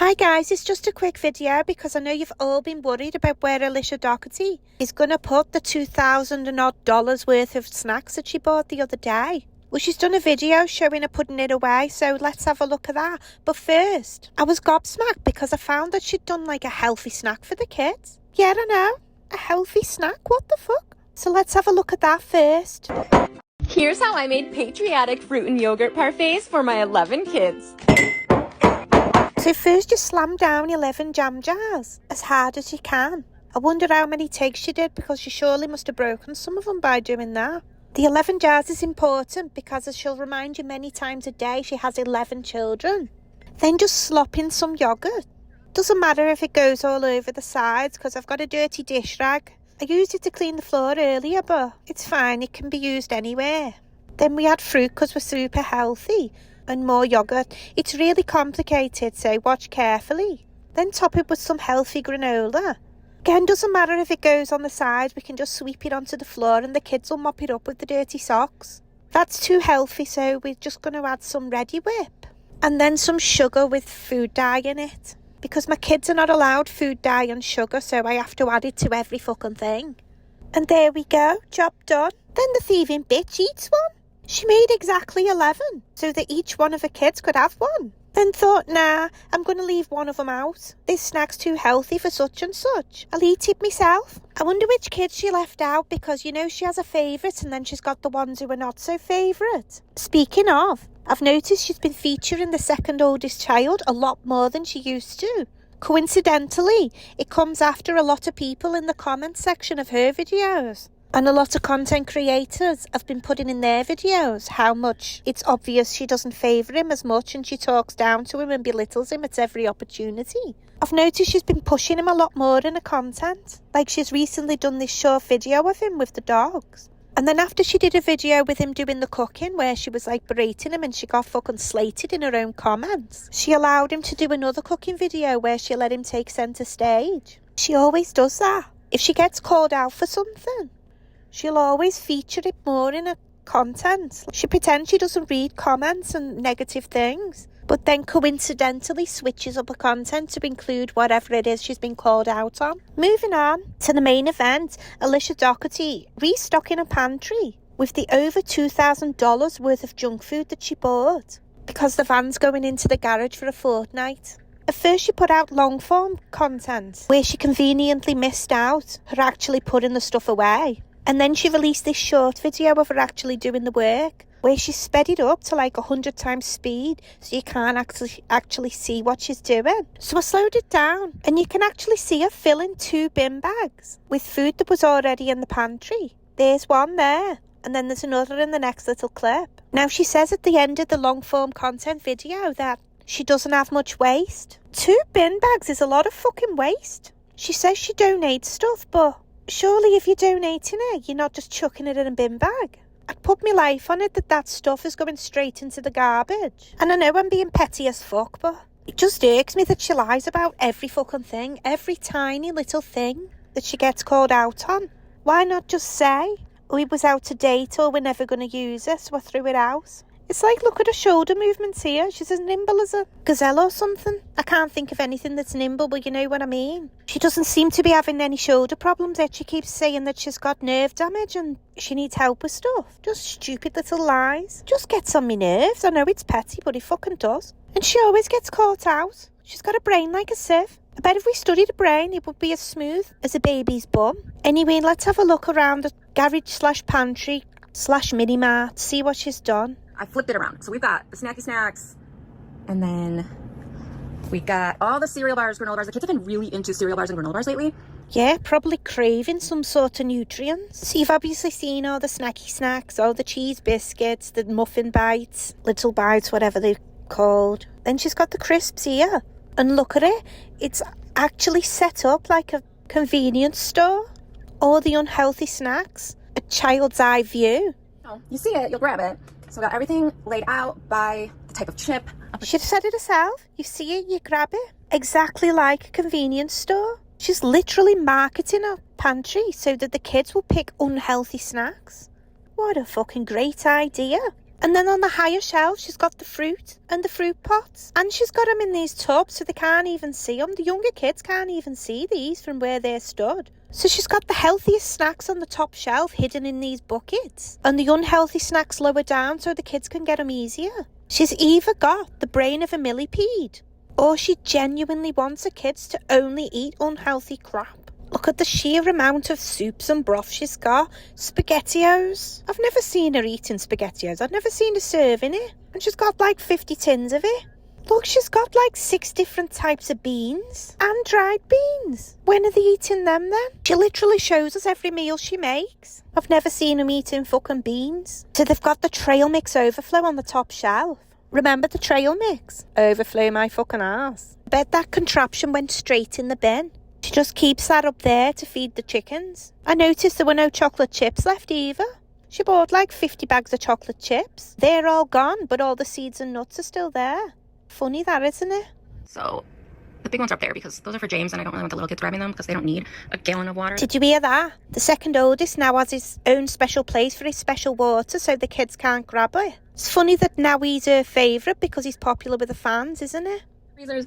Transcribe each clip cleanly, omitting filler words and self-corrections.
Hi guys, it's just a quick video because I know you've all been worried about where Alicia Dougherty is going to put the $2,000 and odd worth of snacks that she bought the other day. Well, she's done a video showing her putting it away, so let's have a look at that. But first, I was gobsmacked because I found that she'd done like a healthy snack for the kids. Yeah, I know, a healthy snack, what the fuck? So let's have a look at that first. Here's how I made patriotic fruit and yogurt parfaits for my 11 kids. So first you slam down 11 jam jars as hard as you can. I wonder how many takes she did because she surely must have broken some of them by doing that. The 11 jars is important because, as she'll remind you many times a day, she has 11 children. Then just slop in some yogurt. Doesn't matter if it goes all over the sides because I've got a dirty dish rag. I used it to clean the floor earlier, but it's fine, it can be used anywhere. Then we add fruit because we're super healthy. And more yogurt. It's really complicated, so watch carefully. Then top it with some healthy granola. Again, doesn't matter if it goes on the side, we can just sweep it onto the floor and the kids will mop it up with the dirty socks. That's too healthy, so we're just going to add some Ready Whip. And then some sugar with food dye in it. Because my kids are not allowed food dye and sugar, so I have to add it to every fucking thing. And there we go, job done. Then the thieving bitch eats one. She made exactly 11, so that each one of her kids could have one. Then thought, nah, I'm going to leave one of them out. This snack's too healthy for such and such. I'll eat it myself. I wonder which kids she left out because, you know, she has a favourite and then she's got the ones who are not so favourite. Speaking of, I've noticed she's been featuring the second oldest child a lot more than she used to. Coincidentally, it comes after a lot of people in the comments section of her videos. And a lot of content creators have been putting in their videos how much it's obvious she doesn't favour him as much and she talks down to him and belittles him at every opportunity. I've noticed she's been pushing him a lot more in her content. Like she's recently done this short video of him with the dogs. And then after she did a video with him doing the cooking where she was like berating him and she got fucking slated in her own comments, she allowed him to do another cooking video where she let him take centre stage. She always does that. If she gets called out for something, she'll always feature it more in her content. She pretends she doesn't read comments and negative things, but then coincidentally switches up her content to include whatever it is she's been called out on. Moving on to the main event, Alicia Dougherty restocking a pantry with the over $2,000 worth of junk food that she bought because the van's going into the garage for a fortnight. At first she put out long form content where she conveniently missed out her actually putting the stuff away. And then she released this short video of her actually doing the work, where she sped it up to like 100 times speed, so you can't actually see what she's doing. So I slowed it down, and you can actually see her filling 2 bin bags with food that was already in the pantry. There's one there, and then there's another in the next little clip. Now she says at the end of the long form content video that she doesn't have much waste. 2 bin bags is a lot of fucking waste. She says she donates stuff, but surely if you're donating it, you're not just chucking it in a bin bag. I'd put my life on it that stuff is going straight into the garbage. And I know I'm being petty as fuck, but it just irks me that she lies about every fucking thing, every tiny little thing that she gets called out on. Why not just say, oh, it was out of date or we're never going to use it, so I threw it out? It's like, look at her shoulder movements here. She's as nimble as a gazelle or something. I can't think of anything that's nimble, but you know what I mean. She doesn't seem to be having any shoulder problems, yet she keeps saying that she's got nerve damage and she needs help with stuff. Just stupid little lies. Just gets on my nerves. I know it's petty, but it fucking does. And she always gets caught out. She's got a brain like a sieve. I bet if we studied a brain, it would be as smooth as a baby's bum. Anyway, let's have a look around the garage/pantry/mini mart, see what she's done. I flipped it around. So we've got the snacky snacks, and then we got all the cereal bars, granola bars. The kids have been really into cereal bars and granola bars lately. Yeah, probably craving some sort of nutrients. So you've obviously seen all the snacky snacks, all the cheese biscuits, the muffin bites, little bites, whatever they're called. Then she's got the crisps here. And look at it. It's actually set up like a convenience store. All the unhealthy snacks. A child's eye view. Oh, you see it, you'll grab it. So we got everything laid out by the type of chip. She said it herself. You see it, you grab it. Exactly like a convenience store. She's literally marketing her pantry so that the kids will pick unhealthy snacks. What a fucking great idea. And then on the higher shelf, she's got the fruit and the fruit pots. And she's got them in these tubs so they can't even see them. The younger kids can't even see these from where they're stood. So she's got the healthiest snacks on the top shelf hidden in these buckets. And the unhealthy snacks lower down so the kids can get them easier. She's either got the brain of a millipede, or she genuinely wants her kids to only eat unhealthy crap. Look at the sheer amount of soups and broth she's got. SpaghettiOs. I've never seen her eating SpaghettiOs. I've never seen her serving it. And she's got like 50 tins of it. Look, she's got like 6 different types of beans. And dried beans. When are they eating them then? She literally shows us every meal she makes. I've never seen them eating fucking beans. So they've got the trail mix overflow on the top shelf. Remember the trail mix? Overflow my fucking ass. I bet that contraption went straight in the bin. She just keeps that up there to feed the chickens. I noticed there were no chocolate chips left either. She bought like 50 bags of chocolate chips. They're all gone, but all the seeds and nuts are still there. Funny that, isn't it? So the big ones are up there because those are for James, and I don't really want the little kids grabbing them because they don't need a gallon of water. Did you hear that? The second oldest now has his own special place for his special water so the kids can't grab it. It's funny that now he's her favourite because he's popular with the fans, isn't it? Freezers.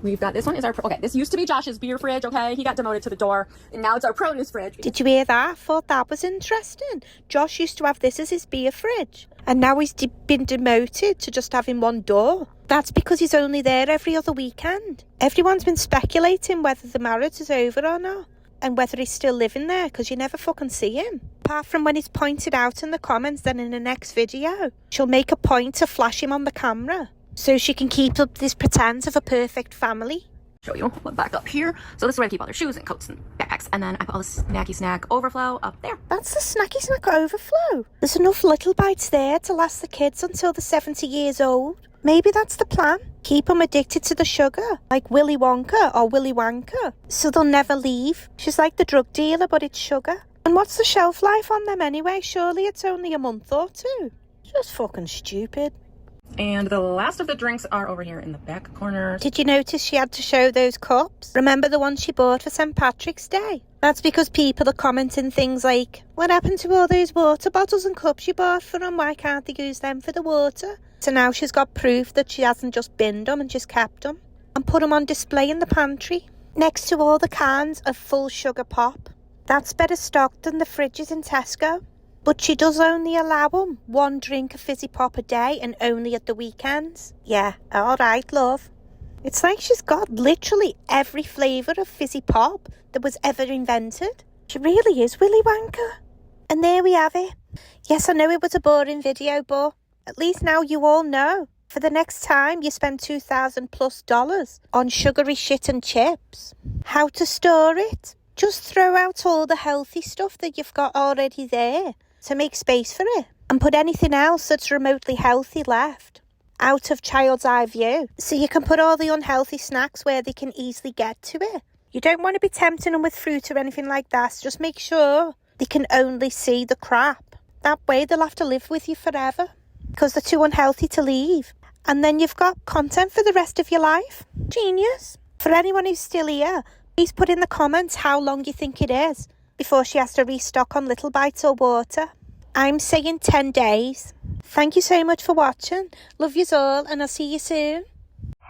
We've got this one is our okay. This used to be Josh's beer fridge. Okay, he got demoted to the door, and now it's our produce fridge. Did you hear that? I thought that was interesting. Josh used to have this as his beer fridge, and now he's been demoted to just having one door. That's because he's only there every other weekend. Everyone's been speculating whether the marriage is over or not, and whether he's still living there, because you never fucking see him. Apart from when he's pointed out in the comments, then in the next video, she'll make a point to flash him on the camera, so she can keep up this pretense of a perfect family. Show you. Back up here. So this is where I keep all their shoes and coats and backpacks. And then I put all the snacky snack overflow up there. That's the snacky snack overflow. There's enough little bites there to last the kids until they're 70 years old. Maybe that's the plan. Keep them addicted to the sugar, like Willy Wonka or Willy Wanker, so they'll never leave. She's like the drug dealer, but it's sugar. And what's the shelf life on them anyway? Surely it's only a month or 2. Just fucking stupid. And the last of the drinks are over here in the back corner. Did you notice she had to show those cups? Remember the ones she bought for St. Patrick's Day? That's because people are commenting things like, what happened to all those water bottles and cups you bought for them? Why can't they use them for the water? So now she's got proof that she hasn't just binned them and just kept them and put them on display in the pantry next to all the cans of full sugar pop. That's better stocked than the fridges in Tesco. But she does only allow them 1 drink of fizzy pop a day, and only at the weekends. Yeah, alright, love. It's like she's got literally every flavour of fizzy pop that was ever invented. She really is Willy Wanker. And there we have it. Yes, I know it was a boring video, but at least now you all know. For the next time you spend $2,000+ on sugary shit and chips, how to store it. Just throw out all the healthy stuff that you've got already there to make space for it, and put anything else that's remotely healthy left out of child's eye view, so you can put all the unhealthy snacks where they can easily get to it. You don't want to be tempting them with fruit or anything like that, so just make sure they can only see the crap. That way they'll have to live with you forever, because they're too unhealthy to leave. And then you've got content for the rest of your life. Genius. For anyone who's still here, please put in the comments how long you think it is before she has to restock on little bites or water. I'm saying 10 days. Thank you so much for watching. Love yous all, and I'll see you soon.